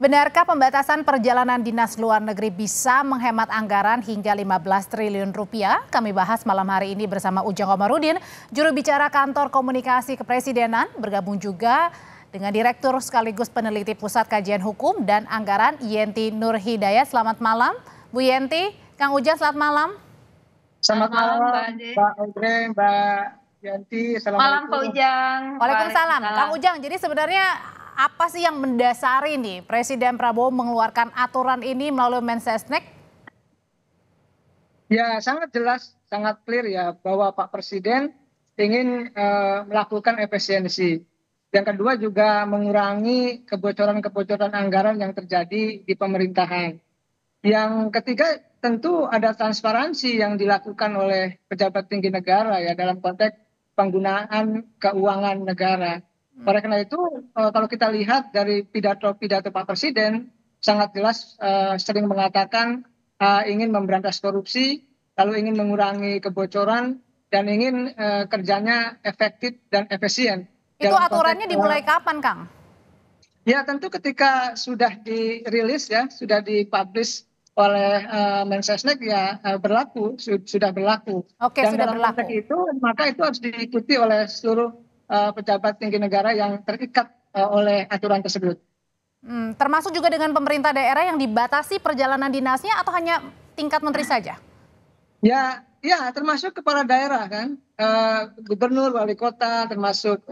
Benarkah pembatasan perjalanan dinas luar negeri bisa menghemat anggaran hingga 15 triliun rupiah? Kami bahas malam hari ini bersama Ujang Komarudin, juru bicara Kantor Komunikasi Kepresidenan, bergabung juga dengan Direktur sekaligus peneliti Pusat Kajian Hukum dan Anggaran Yenti Nurhidayat. Selamat malam, Bu Yenti. Kang Ujang, selamat malam. Selamat malam, Mbak Audrey, Mbak Yanti. Malam, Pak Ujang. Waalaikumsalam. Kang Ujang, jadi sebenarnya apa sih yang mendasari nih Presiden Prabowo mengeluarkan aturan ini melalui Mensesnek? Ya, sangat jelas, sangat clear ya bahwa Pak Presiden ingin melakukan efisiensi. Yang kedua juga mengurangi kebocoran-kebocoran anggaran yang terjadi di pemerintahan. Yang ketiga tentu ada transparansi yang dilakukan oleh pejabat tinggi negara ya dalam konteks penggunaan keuangan negara. Oleh karena itu kalau kita lihat dari pidato-pidato Pak Presiden sangat jelas sering mengatakan ingin memberantas korupsi, lalu ingin mengurangi kebocoran dan ingin kerjanya efektif dan efisien. Itu aturannya dimulai kapan, Kang? Ya tentu ketika sudah dirilis ya, sudah dipublish oleh Mensesnek ya berlaku, sudah berlaku. Oke, dan sudah dalam berlaku. konteks itu maka itu harus diikuti oleh seluruh pejabat tinggi negara yang terikat oleh aturan tersebut. Termasuk juga dengan pemerintah daerah yang dibatasi perjalanan dinasnya atau hanya tingkat menteri saja? Ya, termasuk kepala daerah kan, gubernur, wali kota, termasuk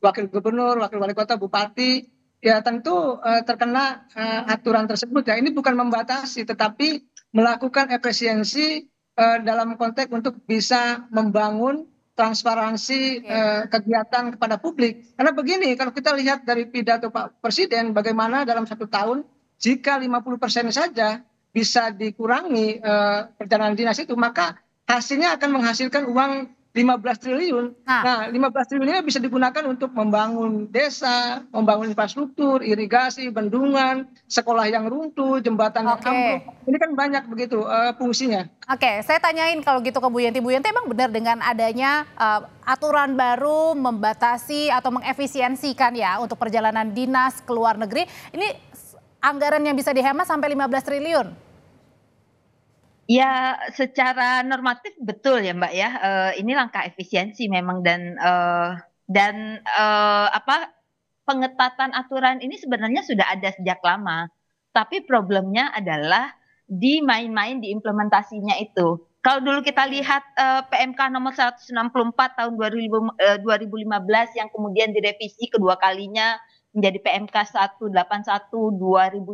wakil gubernur, wakil wali kota, bupati. Ya tentu terkena aturan tersebut ya. Ini bukan membatasi, tetapi melakukan efisiensi dalam konteks untuk bisa membangun transparansi kegiatan kepada publik. Karena begini, kalau kita lihat dari pidato Pak Presiden, bagaimana dalam 1 tahun jika 50% saja bisa dikurangi perjalanan dinas itu, maka hasilnya akan menghasilkan uang 15 triliun. Nah, 15 triliunnya bisa digunakan untuk membangun desa, membangun infrastruktur, irigasi, bendungan, sekolah yang runtuh, jembatan yang ambruk. Ini kan banyak begitu fungsinya. Oke, saya tanyain kalau gitu ke Bu Yenti. Bu Yenti, emang benar dengan adanya aturan baru membatasi atau mengefisiensikan ya untuk perjalanan dinas ke luar negeri, ini anggaran yang bisa dihemat sampai 15 triliun? Ya, secara normatif betul ya Mbak ya. Ini langkah efisiensi memang dan pengetatan aturan ini sebenarnya sudah ada sejak lama. Tapi problemnya adalah di main-main di implementasinya itu. Kalau dulu kita lihat PMK nomor 164 tahun 2015 yang kemudian direvisi kedua kalinya menjadi PMK 181 2019,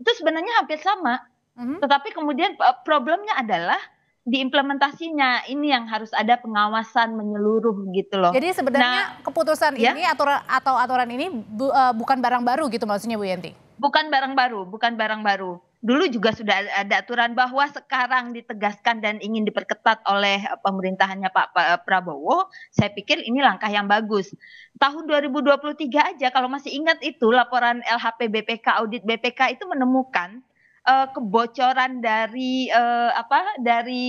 itu sebenarnya hampir sama. Tetapi kemudian problemnya adalah di implementasinya, ini yang harus ada pengawasan menyeluruh gitu loh. Jadi sebenarnya keputusan ini atau aturan ini bukan barang baru gitu maksudnya Bu Yenti? Bukan barang baru. Dulu juga sudah ada aturan bahwa sekarang ditegaskan dan ingin diperketat oleh pemerintahannya Pak Prabowo. Saya pikir ini langkah yang bagus. Tahun 2023 aja kalau masih ingat itu laporan LHP BPK, audit BPK itu menemukan kebocoran dari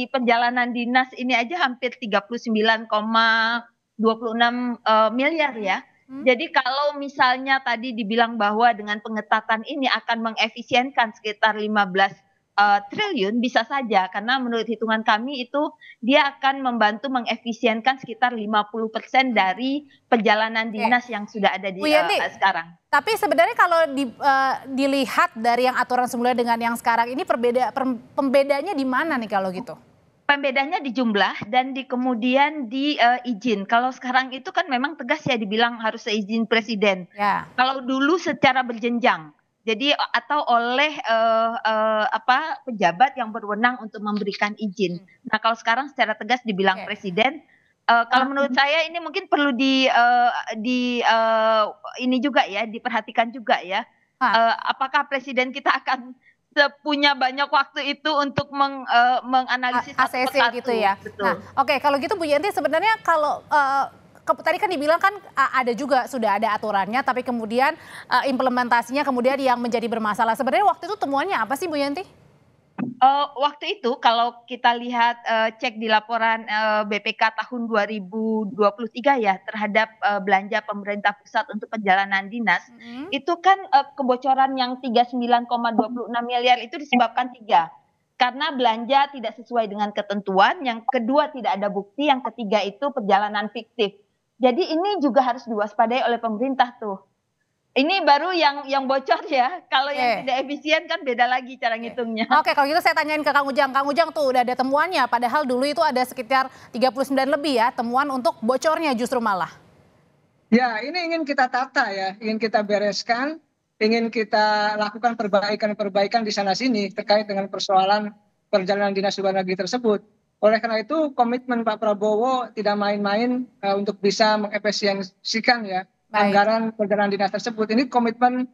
perjalanan dinas ini aja hampir 39,26 miliar ya. Jadi kalau misalnya tadi dibilang bahwa dengan pengetatan ini akan mengefisienkan sekitar 15 triliun, bisa saja karena menurut hitungan kami itu dia akan membantu mengefisienkan sekitar 50% dari perjalanan dinas yang sudah ada di sekarang. Tapi sebenarnya kalau dilihat dari yang aturan sebelumnya dengan yang sekarang ini pembedanya di mana nih kalau gitu? Pembedanya di jumlah dan kemudian di izin. Kalau sekarang itu kan memang tegas ya dibilang harus seizin presiden. Ya. Kalau dulu secara berjenjang. Jadi atau oleh pejabat yang berwenang untuk memberikan izin. Nah, kalau sekarang secara tegas dibilang presiden. Kalau menurut saya ini mungkin perlu ini juga ya, diperhatikan juga ya. Apakah presiden kita akan punya banyak waktu itu untuk menganalisis ACC gitu ya. Betul. Nah, oke, kalau gitu Bu Yenti sebenarnya kalau tadi kan dibilang kan ada juga sudah ada aturannya, tapi kemudian implementasinya kemudian yang menjadi bermasalah. Sebenarnya waktu itu temuannya apa sih Bu Yenti? Waktu itu kalau kita lihat, cek di laporan, BPK tahun 2023 ya terhadap, belanja pemerintah pusat untuk perjalanan dinas, itu kan, kebocoran yang 39,26 miliar itu disebabkan 3, karena belanja tidak sesuai dengan ketentuan, yang kedua tidak ada bukti, yang ketiga itu perjalanan fiktif. Jadi ini juga harus diwaspadai oleh pemerintah tuh. Ini baru yang bocor ya, kalau yang Oke. tidak efisien kan beda lagi cara ngitungnya. Oke, kalau gitu saya tanyain ke Kang Ujang. Kang Ujang tuh udah ada temuannya, padahal dulu itu ada sekitar 39 lebih ya temuan untuk bocornya justru malah. Ya, ini ingin kita tata ya, ingin kita bereskan, ingin kita lakukan perbaikan-perbaikan di sana-sini terkait dengan persoalan perjalanan dinas luar negeri tersebut. Oleh karena itu, komitmen Pak Prabowo tidak main-main untuk bisa mengefisiensikan ya Baik. anggaran perjalanan dinas tersebut. Ini komitmen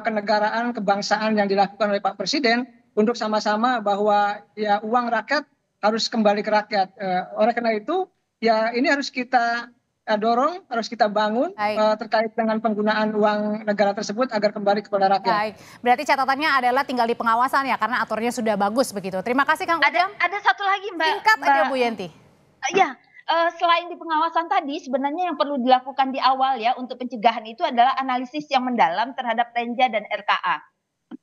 kenegaraan, kebangsaan yang dilakukan oleh Pak Presiden untuk sama-sama bahwa ya uang rakyat harus kembali ke rakyat. Oleh karena itu, ya ini harus kita dorong, harus kita bangun Baik. terkait dengan penggunaan uang negara tersebut agar kembali kepada rakyat. Baik, berarti catatannya adalah tinggal di pengawasan ya, karena aturannya sudah bagus begitu. Terima kasih Kang Ujang. Ada satu lagi Mbak. Singkat aja Bu Yenti. Ya, selain di pengawasan tadi sebenarnya yang perlu dilakukan di awal ya untuk pencegahan itu adalah analisis yang mendalam terhadap Renja dan RKA.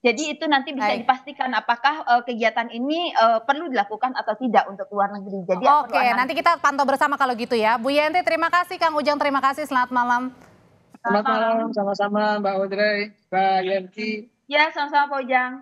Jadi itu nanti bisa Baik. dipastikan apakah, kegiatan ini, perlu dilakukan atau tidak untuk luar negeri. Jadi Oke, perlu nanti kita pantau bersama kalau gitu ya. Bu Yenti terima kasih, Kang Ujang terima kasih, selamat malam. Selamat malam, sama-sama Mbak Audrey, Mbak Yenti. Ya, sama-sama Pak Ujang.